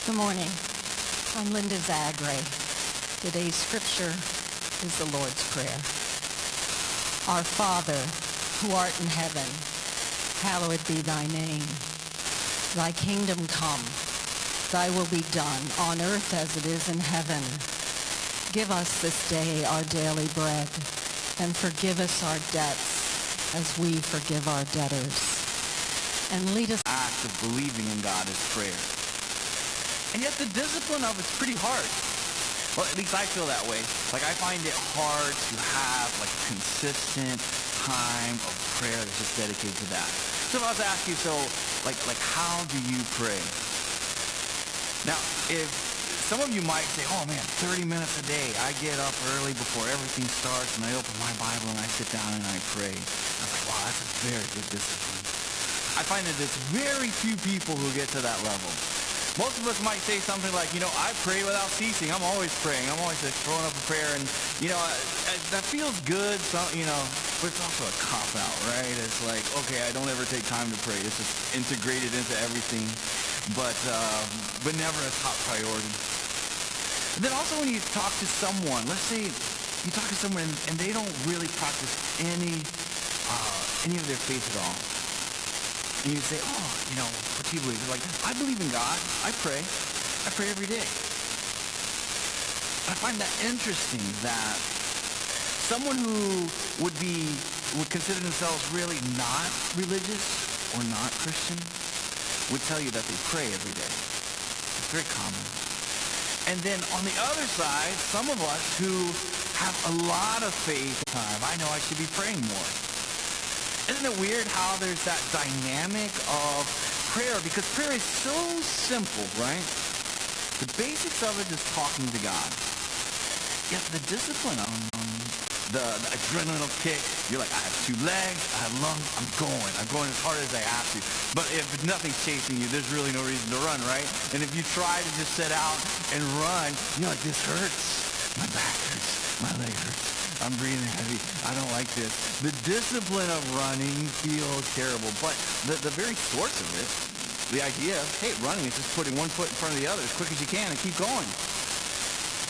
Good morning. I'm Linda Zagre. Today's scripture is the Lord's Prayer. Our Father, who art in heaven, hallowed be thy name. Thy kingdom come. Thy will be done on earth as it is in heaven. Give us this day our daily bread, and forgive us our debts as we forgive our debtors. And lead us. Act of believing in God is prayer. And yet the discipline of it's pretty hard. Well, at least I feel that way. Like I find it hard to have like a consistent time of prayer that's just dedicated to that. So if I was to ask you, like how do you pray? Now, if some of you might say, oh man, 30 minutes a day. I get up early before everything starts and I open my Bible and I sit down and I pray. I was like, wow, that's a very good discipline. I find that there's very few people who get to that level. Most of us might say something like, I pray without ceasing. I'm always praying. I'm always like throwing up a prayer. And, that feels good, but it's also a cop-out, right? It's like, okay, I don't ever take time to pray. It's just integrated into everything, but never a top priority. And then also when you talk to someone, let's say you talk to someone and they don't really practice any of their faith at all. And you say, what do you believe? They're like, I believe in God. I pray. I pray every day. I find that interesting that someone who would consider themselves really not religious or not Christian would tell you that they pray every day. It's very common. And then on the other side, some of us who have a lot of faith, I know I should be praying more. Isn't it weird how there's that dynamic of prayer? Because prayer is so simple, right? The basics of it is talking to God. Yet the discipline on the adrenaline kick, you're like, I have two legs, I have lungs, I'm going as hard as I have to. But if nothing's chasing you, there's really no reason to run, right? And if you try to just set out and run, you're like, this hurts. My back hurts, my leg hurts. I'm breathing heavy. I don't like this. The discipline of running feels terrible, but the very source of it, the idea of, hey, running is just putting one foot in front of the other as quick as you can and keep going.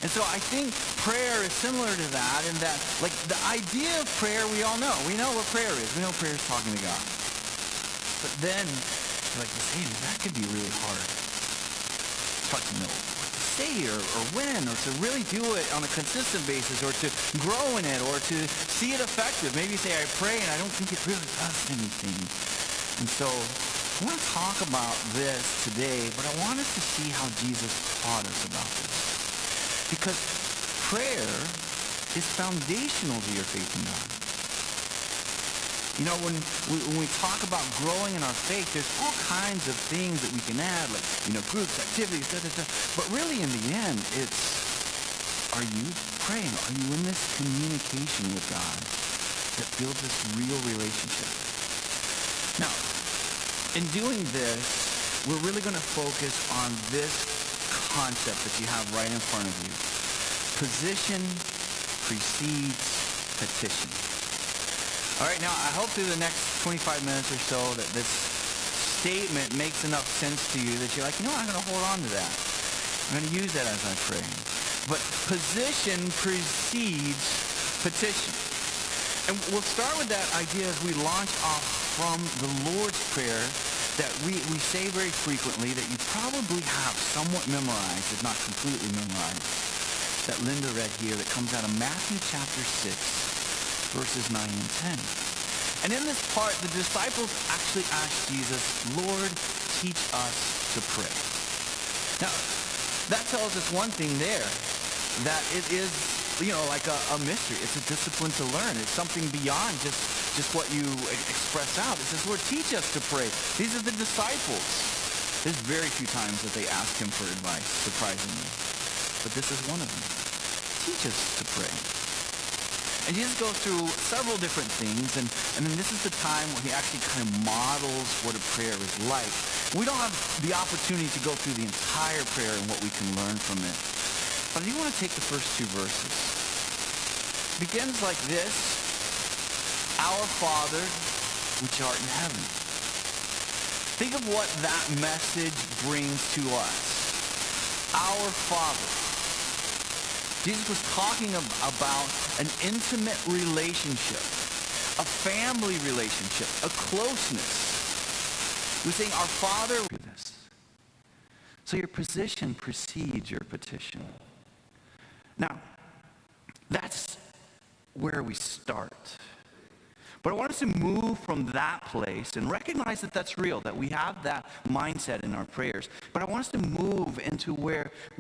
And so I think prayer is similar to that in that, like, the idea of prayer we all know. We know what prayer is. We know prayer is talking to God. But then, you're like, hey, that could be really hard. It's hard to know say or when, or to really do it on a consistent basis, or to grow in it, or to see it effective. Maybe you say, I pray and I don't think it really does anything. And so I want to talk about this today, but I want us to see how Jesus taught us about this. Because prayer is foundational to your faith in God. When we talk about growing in our faith, there's all kinds of things that we can add, like, groups, activities, But really, in the end, it's, are you praying? Are you in this communication with God that builds this real relationship? Now, in doing this, we're really going to focus on this concept that you have right in front of you. Position precedes petition. All right, now I hope through the next 25 minutes or so that this statement makes enough sense to you that you're like, I'm going to hold on to that. I'm going to use that as I pray. But position precedes petition. And we'll start with that idea as we launch off from the Lord's Prayer that we say very frequently, that you probably have somewhat memorized, if not completely memorized, that Linda read here, that comes out of Matthew chapter 6. Verses 9 and 10. And in this part, the disciples actually asked Jesus, Lord, teach us to pray. Now, that tells us one thing there, that it is, like a mystery. It's a discipline to learn. It's something beyond just what you express out. It says, Lord, teach us to pray. These are the disciples. There's very few times that they ask him for advice, surprisingly. But this is one of them. Teach us to pray. And Jesus goes through several different things, and then this is the time when he actually kind of models what a prayer is like. We don't have the opportunity to go through the entire prayer and what we can learn from it. But I do want to take the first two verses. It begins like this: Our Father, which art in heaven. Think of what that message brings to us. our Father. Jesus was talking about an intimate relationship, a family relationship, a closeness. He was saying, our Father, do this. So your position precedes your petition. Now, that's where we start. But I want us to move from that place and recognize that that's real, that we have that mindset in our prayers. But I want us to move into where